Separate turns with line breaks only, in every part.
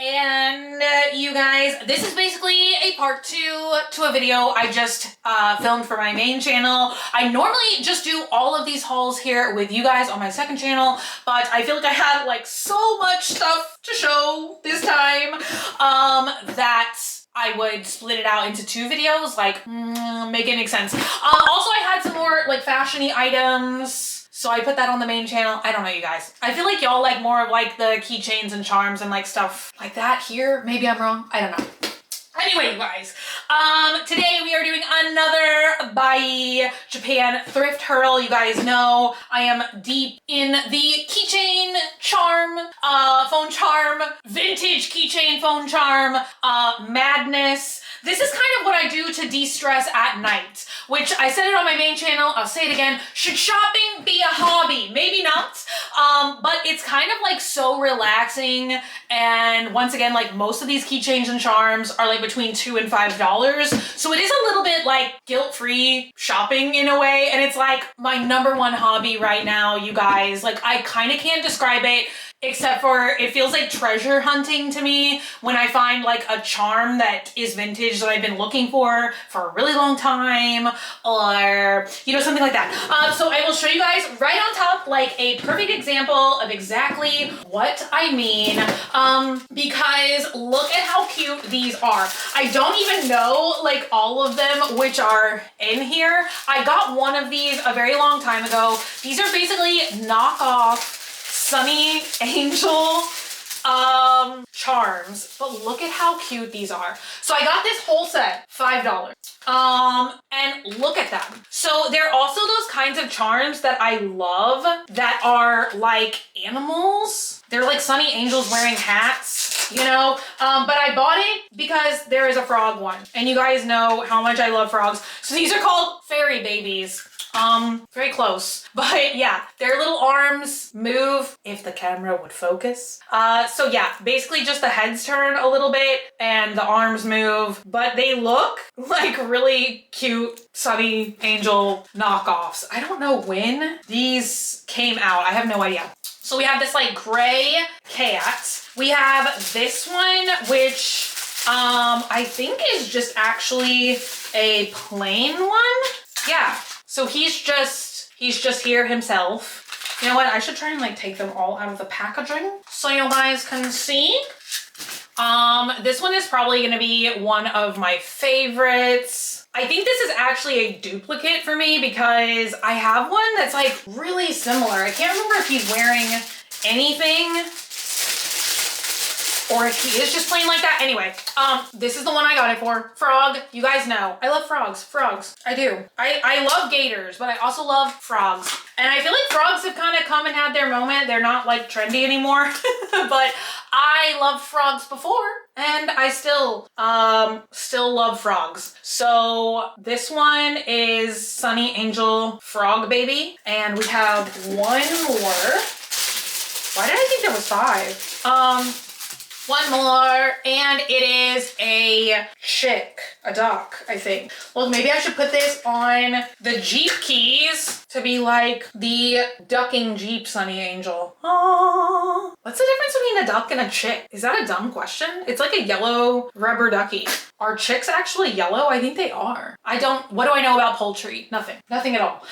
And you guys, this is basically a part 2 to a video I just filmed for my main channel. I normally just do all of these hauls here with you guys on my second channel, but I feel like I had like so much stuff to show this time that I would split it out into 2 videos, like, make it make sense. Also, I had some more like fashion-y items, so I put that on the main channel. I don't know, you guys. I feel like y'all like more of like the keychains and charms and like stuff like that here. Maybe I'm wrong, I don't know. Anyway, you guys, today we are doing another by Japan thrift hurl. You guys know I am deep in the keychain charm, phone charm, vintage keychain phone charm, madness. This is kind of what I do to de-stress at night, which I said it on my main channel, I'll say it again. Should shopping be a hobby? Maybe not, but it's kind of like so relaxing. And once again, like most of these keychains and charms are like between $2 and $5. So it is a little bit like guilt-free shopping in a way. And it's like my #1 hobby right now, you guys. Like I kind of can't describe it, except for it feels like treasure hunting to me when I find like a charm that is vintage that I've been looking for a really long time, or you know, something like that. So I will show you guys right on top like a perfect example of exactly what I mean, because look at how cute these are. I don't even know like all of them which are in here. I got one of these a very long time ago. These are basically knockoff Sunny Angel charms, but look at how cute these are. So I got this whole set, $5. And look at them. So they're also those kinds of charms that I love that are like animals. They're like Sunny Angels wearing hats, you know? But I bought it because there is a frog one, and you guys know how much I love frogs. So these are called fairy babies. Very close, but yeah, their little arms move if the camera would focus. So yeah, basically just the heads turn a little bit and the arms move, but they look like really cute Sunny Angel knockoffs. I don't know when these came out. I have no idea. So we have this like gray cat. We have this one, which I think is just actually a plain one. Yeah. So he's just here himself. You know what? I should try and like take them all out of the packaging so you guys can see. This one is probably gonna be one of my favorites. I think this is actually a duplicate for me because I have one that's like really similar. I can't remember if he's wearing anything or if he is just plain like that. Anyway, this is the one I got it for. Frog, you guys know. I love frogs. Frogs, I do. I love gators, but I also love frogs. And I feel like frogs have kind of come and had their moment. They're not like trendy anymore, but I loved frogs before and I still love frogs. So this one is Sunny Angel Frog Baby. And we have one more. Why did I think there was 5? One more, and it is a chick, a duck, I think. Well, maybe I should put this on the Jeep keys to be like the ducking Jeep Sunny Angel. Aww. What's the difference between a duck and a chick? Is that a dumb question? It's like a yellow rubber ducky. Are chicks actually yellow? I think they are. What do I know about poultry? Nothing at all.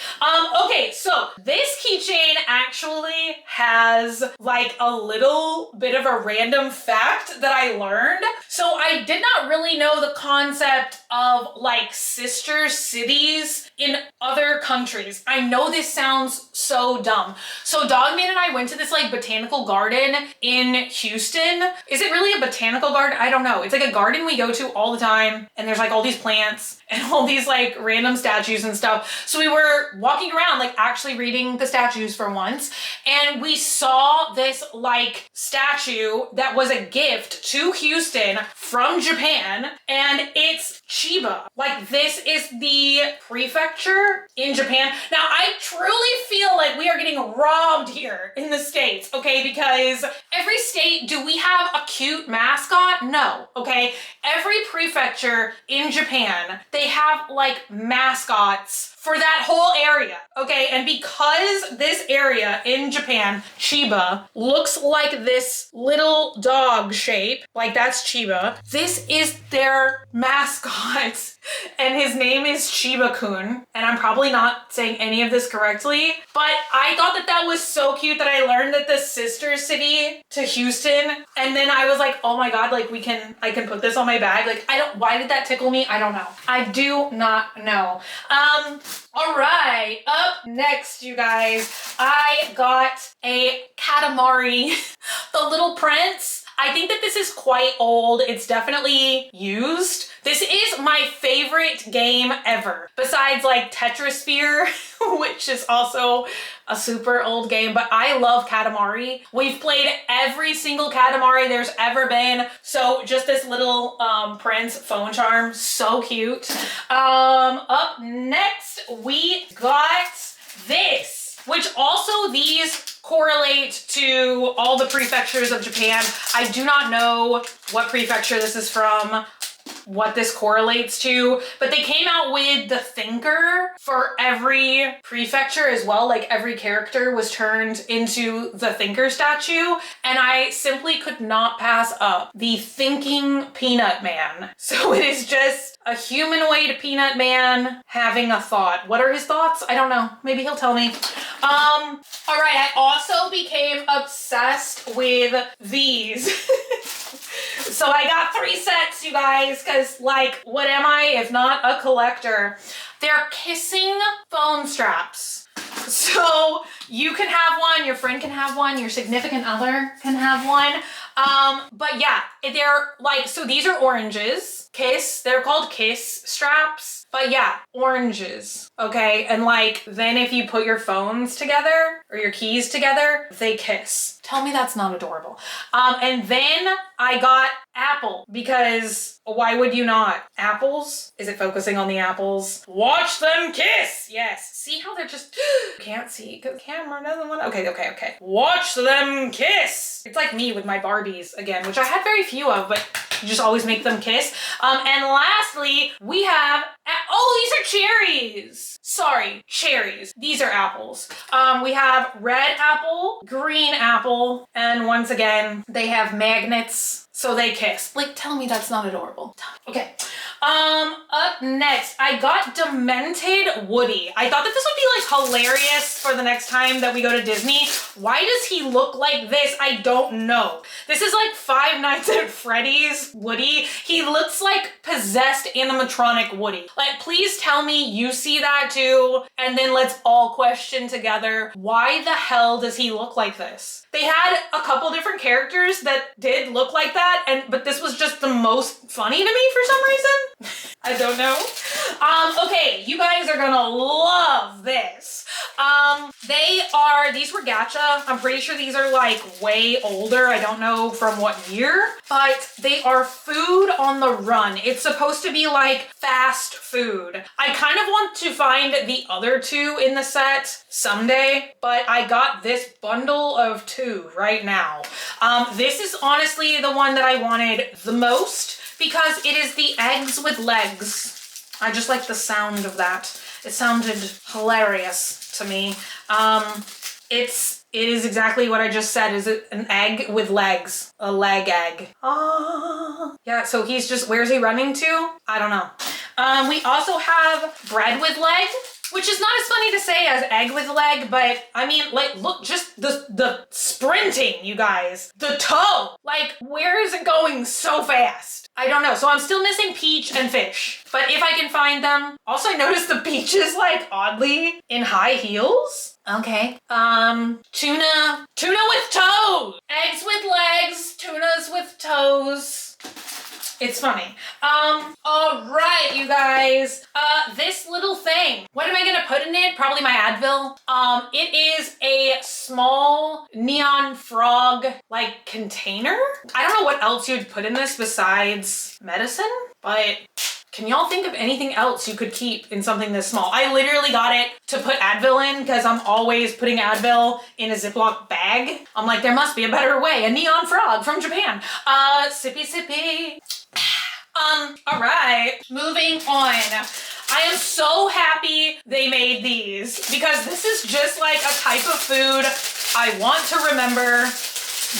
Okay, so this keychain actually has like a little bit of a random fact that I learned. So I did not really know the concept of like sister cities in other countries. I know this sounds so dumb. So Dogman and I went to this like botanical garden in Houston. Is it really a botanical garden? I don't know. It's like a garden we go to all the time, and there's like all these plants and all these like random statues and stuff. So we were walking around like actually reading the statues for once, and we saw this like statue that was a gift to Houston from Japan, and it's Chiba. Like, this is the prefecture in Japan. Now, I truly feel like we are getting robbed here in the States, okay? Because every state, do we have a cute mascot? No, okay? Every prefecture in Japan, they have like mascots for that whole area, okay? And because this area in Japan, Chiba, looks like this little dog shape, like that's Chiba, this is their mascot. And his name is Chiba-kun. And I'm probably not saying any of this correctly, but I thought that that was so cute that I learned that the sister city to Houston, and then I was like, oh my God, like I can put this on my bag. Like, why did that tickle me? I don't know. I do not know. All right, up next, you guys, I got a Katamari, the Little Prince. I think that this is quite old. It's definitely used. This is my favorite game ever, besides like Tetrasphere, which is also a super old game, but I love Katamari. We've played every single Katamari there's ever been. So just this little Prince phone charm, so cute. Up next, we got this, which also these correlate to all the prefectures of Japan. I do not know what prefecture this is from, what this correlates to, but they came out with the thinker for every prefecture as well. Like, every character was turned into the thinker statue, and I simply could not pass up the thinking peanut man. So it is just a humanoid peanut man having a thought. What are his thoughts? I don't know. Maybe he'll tell me. All right, I also became obsessed with these. So I got 3 sets, you guys, because like, what am I if not a collector? They're kissing phone straps. So you can have one, your friend can have one, your significant other can have one. But yeah, they're like, so these are oranges. Kiss, they're called kiss straps. But yeah, oranges, okay? And like, then if you put your phones together or your keys together, they kiss. Tell me that's not adorable. And then I got apple, because why would you not? Apples? Is it focusing on the apples? Watch them kiss! Yes. See how they're just, can't see because the camera doesn't want to, okay. Watch them kiss! It's like me with my Barbies again, which I had very few of, but you just always make them kiss. And lastly, we have, oh, these are cherries. Sorry, cherries. These are apples. We have red apple, green apple, and once again, they have magnets, so they kiss. Like, tell me that's not adorable. Okay. Up next, I got Demented Woody. I thought that this would be like hilarious for the next time that we go to Disney. Why does he look like this? I don't know. This is like Five Nights at Freddy's Woody. He looks like possessed animatronic Woody. Like, please tell me you see that too, and then let's all question together, why the hell does he look like this? They had a couple different characters that did look like that, but this was just the most funny to me for some reason. I don't know. Okay, you guys are gonna love this. These were gacha. I'm pretty sure these are like way older. I don't know from what year, but they are food on the run. It's supposed to be like fast food. I kind of want to find the other 2 in the set someday, but I got this bundle of 2 right now. This is honestly the one that I wanted the most because it is the eggs with legs. I just like the sound of that. It sounded hilarious to me. It is exactly what I just said. Is it an egg with legs? A leg egg. Yeah, so he's just, where's he running to? I don't know. We also have bread with leg, which is not as funny to say as egg with leg, but I mean, like, look, just the sprinting, you guys. The toe. Like, where is it going so fast? I don't know. So I'm still missing peach and fish, but if I can find them. Also, I noticed the peach is like oddly in high heels. Okay. Tuna with toes. Eggs with legs, tunas with toes. It's funny. All right, you guys. This little thing. What am I gonna put in it? Probably my Advil. It is a small neon frog like container. I don't know what else you'd put in this besides medicine, but Can y'all think of anything else you could keep in something this small? I literally got it to put Advil in because I'm always putting Advil in a Ziploc bag. I'm like, there must be a better way. A neon frog from Japan. Sippy sippy. All right, moving on. I am so happy they made these because this is just like a type of food I want to remember,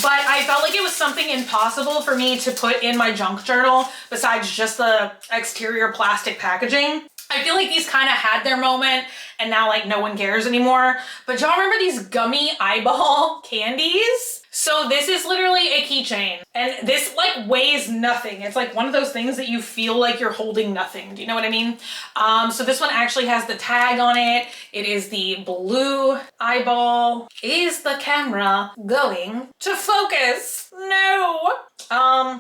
but I felt like it was something impossible for me to put in my junk journal besides just the exterior plastic packaging. I feel like these kind of had their moment and now like no one cares anymore. But y'all remember these gummy eyeball candies? So this is literally a keychain and this like weighs nothing. It's like one of those things that you feel like you're holding nothing. Do you know what I mean? So this one actually has the tag on it. It is the blue eyeball. Is the camera going to focus? No.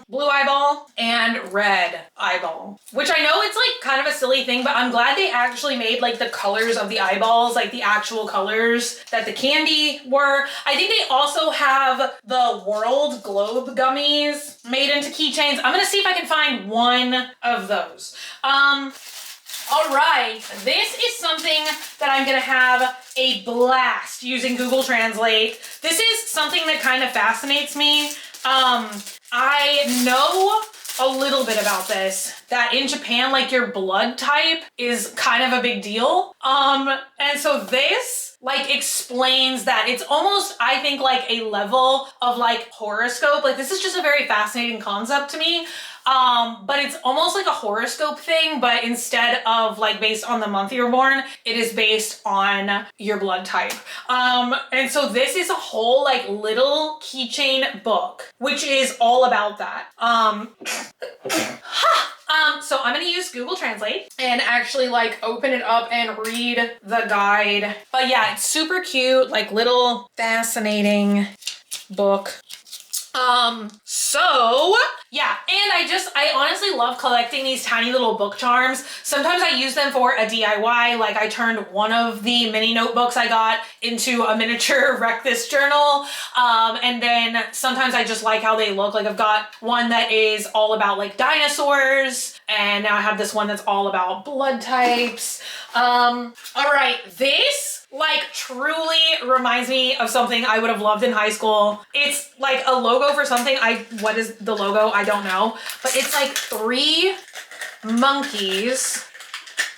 Blue eyeball and red eyeball, which I know it's like kind of a silly thing, but I'm glad they actually made like the colors of the eyeballs, like the actual colors that the candy were. I think they also have the world globe gummies made into keychains. I'm gonna see if I can find one of those. All right, this is something that I'm gonna have a blast using Google Translate. This is something that kind of fascinates me. I know a little bit about this, that in Japan, like your blood type is kind of a big deal. And so this like explains that. It's almost, I think, like a level of like horoscope. Like this is just a very fascinating concept to me. But it's almost like a horoscope thing, but instead of like based on the month you're born, it is based on your blood type. And so this is a whole like little keychain book, which is all about that. So I'm gonna use Google Translate and actually like open it up and read the guide. But yeah, it's super cute, like little fascinating book. So yeah, and I honestly love collecting these tiny little book charms. Sometimes I use them for a DIY, like I turned one of the mini notebooks I got into a miniature wreck this journal. And then sometimes I just like how they look. Like I've got one that is all about like dinosaurs, and now I have this one that's all about blood types. All right, this like truly reminds me of something I would have loved in high school. It's like a logo for something. What is the logo? I don't know, but it's like 3 monkeys.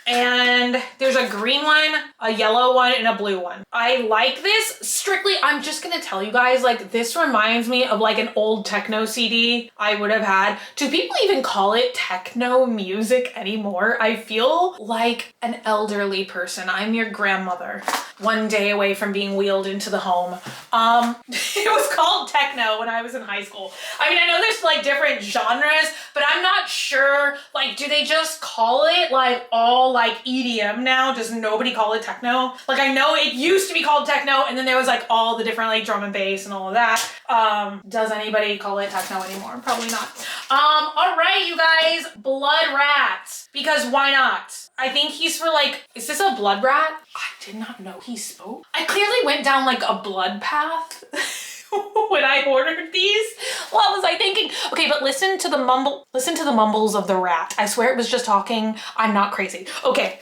And there's a green one, a yellow one, and a blue one. I like this strictly. I'm just gonna tell you guys, like this reminds me of like an old techno CD I would have had. Do people even call it techno music anymore? I feel like an elderly person. I'm your grandmother, one day away from being wheeled into the home. It was called techno when I was in high school. I mean, I know there's like different genres, but I'm not sure, like, do they just call it like all like EDM now? Does nobody call it techno? Like I know it used to be called techno and then there was like all the different like drum and bass and all of that. Does anybody call it techno anymore? Probably not. All right, you guys, blood rats, because why not? I think he's for like, is this a blood rat? I did not know he spoke. I clearly went down like a blood path when I ordered these. What was I thinking? Okay, but listen to the mumbles of the rat. I swear it was just talking. I'm not crazy. Okay.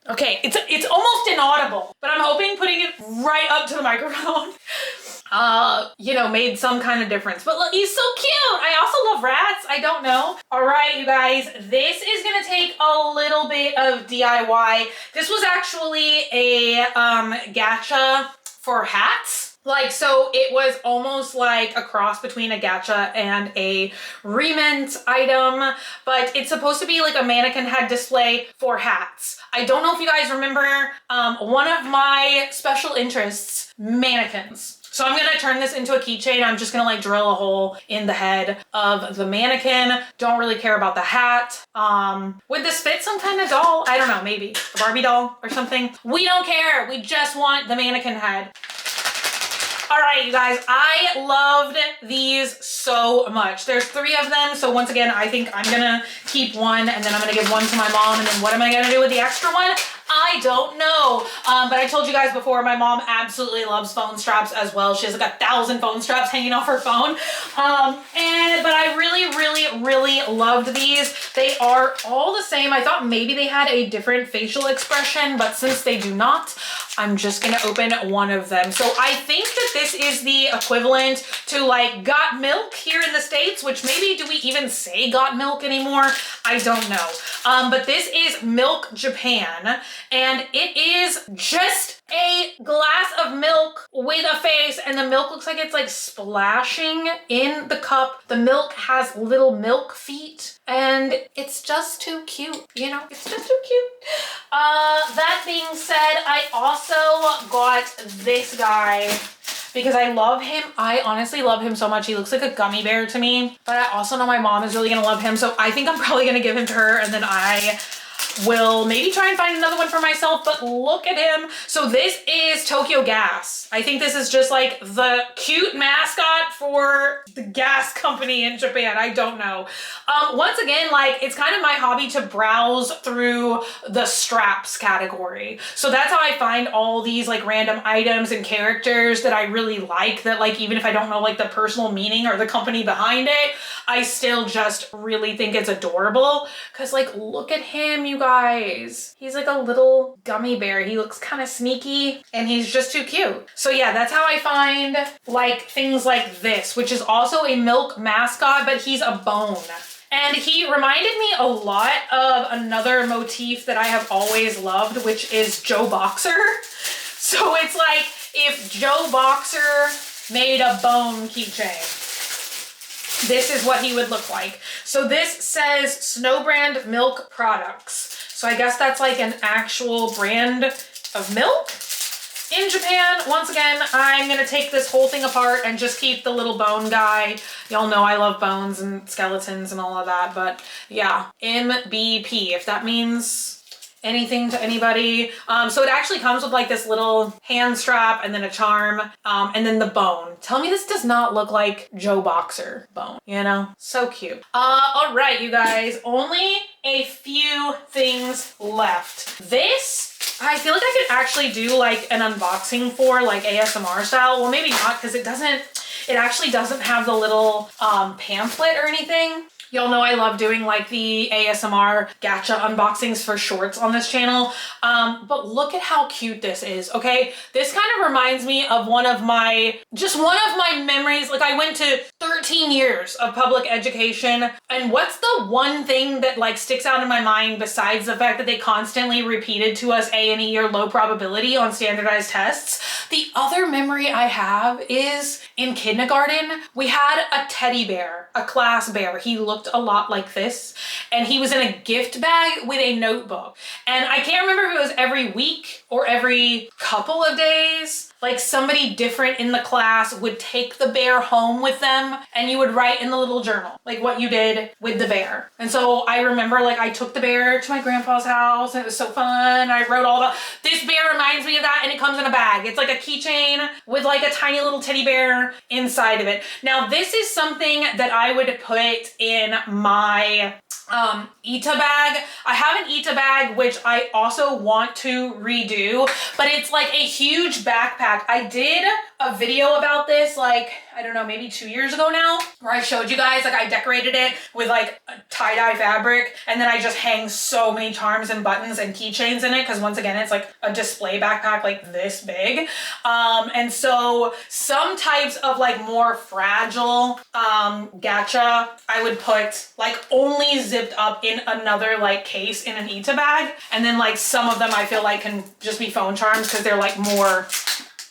Okay, it's almost inaudible, but I'm hoping putting it right up to the microphone you know, made some kind of difference. But look, he's so cute. I also love rats. I don't know. All right, you guys, this is gonna take a little bit of DIY. This was actually a gacha for hats. Like, so it was almost like a cross between a gacha and a remint item, but it's supposed to be like a mannequin head display for hats. I don't know if you guys remember one of my special interests, mannequins. So I'm gonna turn this into a keychain. I'm just gonna like drill a hole in the head of the mannequin. Don't really care about the hat. Would this fit some kind of doll? I don't know, maybe a Barbie doll or something. We don't care. We just want the mannequin head. All right, you guys, I loved these so much. There's 3 of them. So once again, I think I'm gonna keep one and then I'm gonna give one to my mom. And then what am I gonna do with the extra one? I don't know. But I told you guys before, my mom absolutely loves phone straps as well. She has like 1,000 phone straps hanging off her phone. But I really loved these. They are all the same. I thought maybe they had a different facial expression, but since they do not, I'm just gonna open one of them. So I think that this is the equivalent to like Got Milk here in the States, which maybe do we even say Got Milk anymore? I don't know. But this is Milk Japan, and it is just a glass of milk with a face, and the milk looks like it's like splashing in the cup. The milk has little milk feet, and it's just too cute, you know? It's just too cute. That being said, I also got this guy because I love him. I honestly love him so much. He looks like a gummy bear to me, but I also know my mom is really gonna love him, so I think I'm probably gonna give him to her, and then I will maybe try and find another one for myself. But look at him. So this is Tokyo Gas. I think this is just like the cute mascot for the gas company in Japan. I don't know. Once again, like, it's kind of my hobby to browse through the straps category. So that's how I find all these like random items and characters that I really like, that like, even if I don't know like the personal meaning or the company behind it, I still just really think it's adorable. Cause like, look at him, you guys. He's like a little gummy bear. He looks kind of sneaky and he's just too cute. So yeah, that's how I find like things like this, which is also a milk mascot, but he's a bone. And he reminded me a lot of another motif that I have always loved, which is Joe Boxer. So it's like if Joe Boxer made a bone keychain, this is what he would look like. So this says Snow Brand Milk Products. So I guess that's like an actual brand of milk in Japan. Once again, I'm gonna take this whole thing apart and just keep the little bone guy. Y'all know I love bones and skeletons and all of that, but yeah, MBP, if that means anything to anybody. So it actually comes with like this little hand strap and then a charm, and then the bone. Tell me this does not look like Joe Boxer bone, you know? So cute. All right, you guys, only a few things left. This, I feel like I could actually do like an unboxing for like ASMR style. Well, maybe not, because it actually doesn't have the little pamphlet or anything. Y'all know I love doing like the ASMR gacha unboxings for shorts on this channel. But look at how cute this is, okay? This kind of reminds me of one of my memories. Like, I went to 13 years of public education, and what's the one thing that like sticks out in my mind besides the fact that they constantly repeated to us A&E or low probability on standardized tests? The other memory I have is in kindergarten, we had a teddy bear, a class bear. He looked a lot like this, and he was in a gift bag with a notebook. And I can't remember if it was every week or every couple of days, like somebody different in the class would take the bear home with them, and you would write in the little journal like what you did with the bear. And so I remember like I took the bear to my grandpa's house and it was so fun. I wrote all about this. Bear reminds me of that, and it comes in a bag. It's like a keychain with like a tiny little teddy bear inside of it. Now this is something that I would put in my Ita bag. I have an Ita bag which I also want to redo, but it's like a huge backpack. I did a video about this like, I don't know, maybe 2 years ago now, where I showed you guys like I decorated it with like tie-dye fabric, and then I just hang so many charms and buttons and keychains in it, because once again it's like a display backpack like this big. And so some types of like more fragile gacha I would put like only zipped up in another like case in an Ita bag, and then like some of them I feel like can just be phone charms because they're like more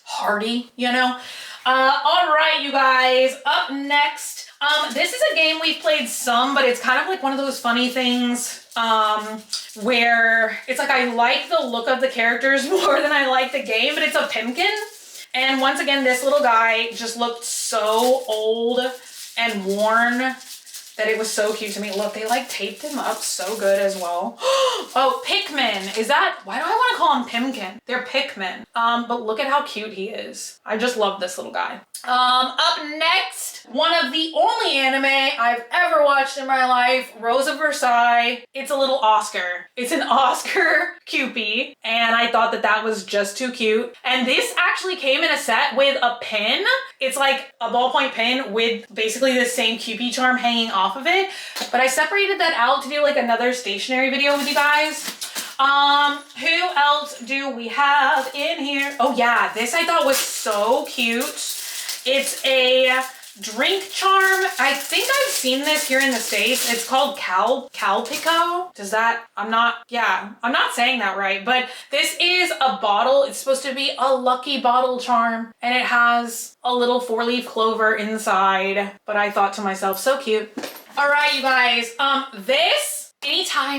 hardy, you know? All right, you guys, up next, this is a game we've played some, but it's kind of like one of those funny things where it's like I like the look of the characters more than I like the game, but it's a Pimkin. And once again, this little guy just looked so old and worn that it was so cute to me. Look, they like taped him up so good as well. Oh, Pikmin. Is that, why do I want to call him Pimkin? They're Pikmin. But look at how cute he is. I just love this little guy. Up next, one of the only anime I've ever watched in my life, Rose of Versailles. It's a little Oscar. It's an Oscar Cupid, and I thought that that was just too cute. And this actually came in a set with a pin. It's like a ballpoint pin with basically the same Cupid charm hanging off of it. But I separated that out to do like another stationery video with you guys. Who else do we have in here? Oh yeah, this I thought was so cute. It's a drink charm. I think I've seen this here in the States. It's called Calpico. Does that, I'm not saying that right, but this is a bottle. It's supposed to be a lucky bottle charm, and it has a little 4-leaf clover inside. But I thought to myself, so cute. All right, you guys,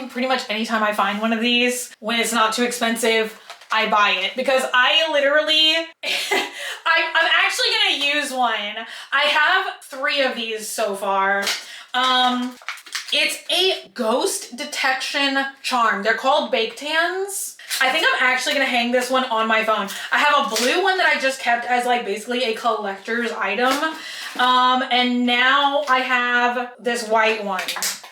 pretty much anytime I find one of these, when it's not too expensive, I buy it because I literally, I'm actually gonna use one. I have 3 of these so far. It's a ghost detection charm. They're called Bake Tans. I think I'm actually gonna hang this one on my phone. I have a blue one that I just kept as like basically a collector's item. And now I have this white one.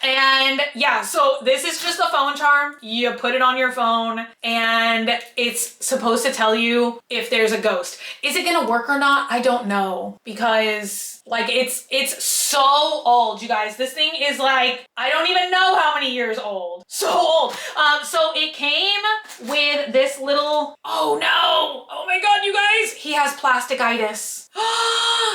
And yeah, so this is just a phone charm. You put it on your phone and it's supposed to tell you if there's a ghost. Is it gonna work or not? I don't know, because like it's so old, you guys. This thing is like, I don't even know how many years old. So old. So it came with this little, oh no, oh my God, you guys, he has plasticitis.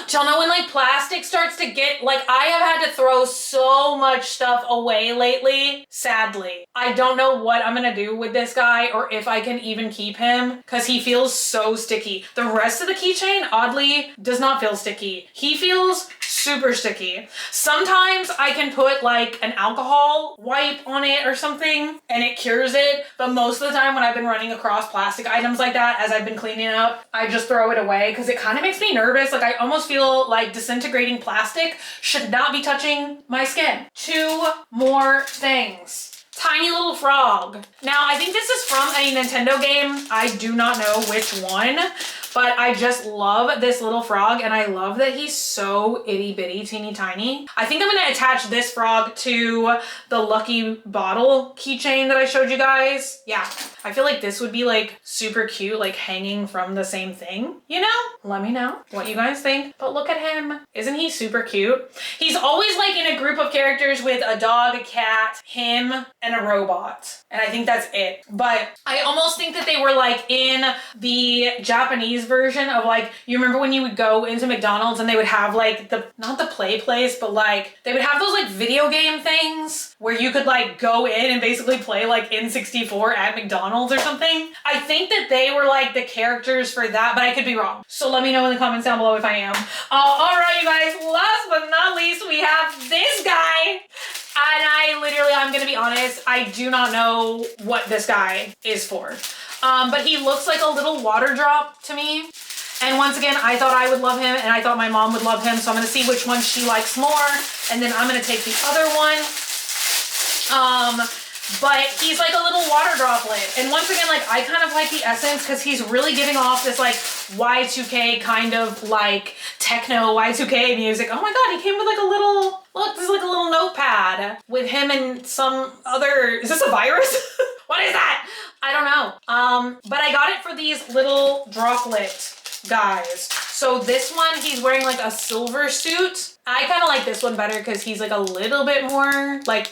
Do y'all know when like plastic starts to get, like, I have had to throw so much stuff away lately, sadly. I don't know what I'm gonna do with this guy or if I can even keep him because he feels so sticky. The rest of the keychain, oddly, does not feel sticky. He feels super sticky. Sometimes I can put like an alcohol wipe on it or something and it cures it, but most of the time when I've been running across plastic items like that as I've been cleaning up, I just throw it away because it kind of makes me nervous. Like I almost feel like disintegrating plastic should not be touching my skin. 2 more things. Tiny little frog. Now, I think this is from a Nintendo game. I do not know which one, but I just love this little frog and I love that he's so itty bitty, teeny tiny. I think I'm gonna attach this frog to the lucky bottle keychain that I showed you guys. Yeah, I feel like this would be like super cute, like hanging from the same thing, you know? Let me know what you guys think. But look at him. Isn't he super cute? He's always like in a group of characters with a dog, a cat, him, and a robot. And I think that's it. But I almost think that they were like in the Japanese version of like, you remember when you would go into McDonald's and they would have like the, not the play place, but like they would have those like video game things where you could like go in and basically play like N64 at McDonald's or something. I think that they were like the characters for that, but I could be wrong. So let me know in the comments down below if I am. All right, you guys, last but not least, we have this guy. And I'm gonna be honest, I do not know what this guy is for. But he looks like a little water drop to me. And once again, I thought I would love him and I thought my mom would love him. So I'm gonna see which one she likes more. And then I'm gonna take the other one. But he's like a little water droplet. And once again, like I kind of like the essence because he's really giving off this like Y2K kind of like techno Y2K music. Oh my God, he came with like a little, look, this is like a little notepad with him and some other, is this a virus? What is that? I don't know. But I got it for these little droplet guys. So this one, he's wearing like a silver suit. I kind of like this one better because he's like a little bit more like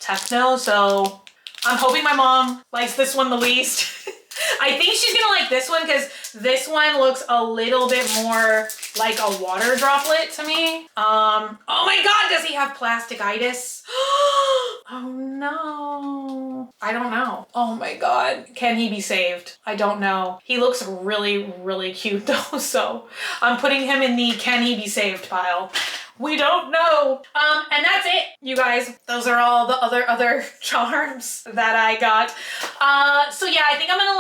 techno, so I'm hoping my mom likes this one the least. I think she's gonna like this one because this one looks a little bit more like a water droplet to me. Oh my God, does he have plasticitis? Oh no. I don't know. Oh my God. Can he be saved? I don't know. He looks really, really cute though, so I'm putting him in the can he be saved pile. We don't know. And that's it, you guys. Those are all the other charms that I got. So yeah, I think I'm gonna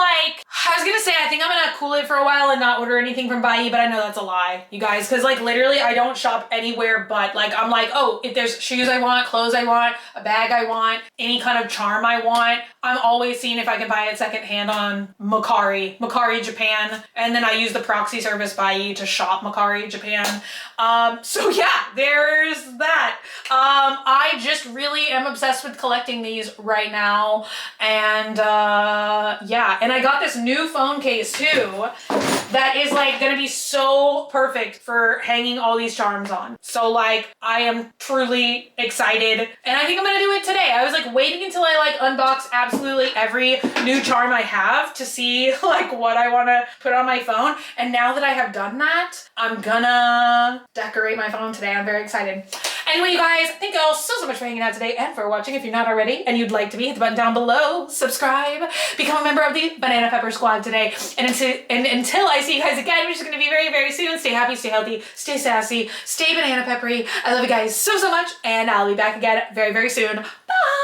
I think I'm gonna cool it for a while and not order anything from Bai, but I know that's a lie, you guys, because like literally I don't shop anywhere but like I'm like, oh, if there's shoes I want, clothes I want, a bag I want, any kind of charm I want, I'm always seeing if I can buy it secondhand on Mercari Japan, and then I use the proxy service Bai to shop Mercari Japan. So yeah, there's that. I just really am obsessed with collecting these right now, and yeah, and I got this new phone case too that is like gonna be so perfect for hanging all these charms on. So like I am truly excited, and I think I'm gonna do it today. I was like waiting until I like unbox absolutely every new charm I have to see like what I want to put on my phone, and now that I have done that, I'm gonna decorate my phone today. I'm very excited. Anyway, you guys, thank you all so much for hanging out today and for watching. If you're not already and you'd like to be, hit the button down below, subscribe, become a member of the Banana Pepper Squad today. And until I see you guys again, which is going to be very, very soon, stay happy, stay healthy, stay sassy, stay banana peppery. I love you guys so much, and I'll be back again very, very soon. Bye!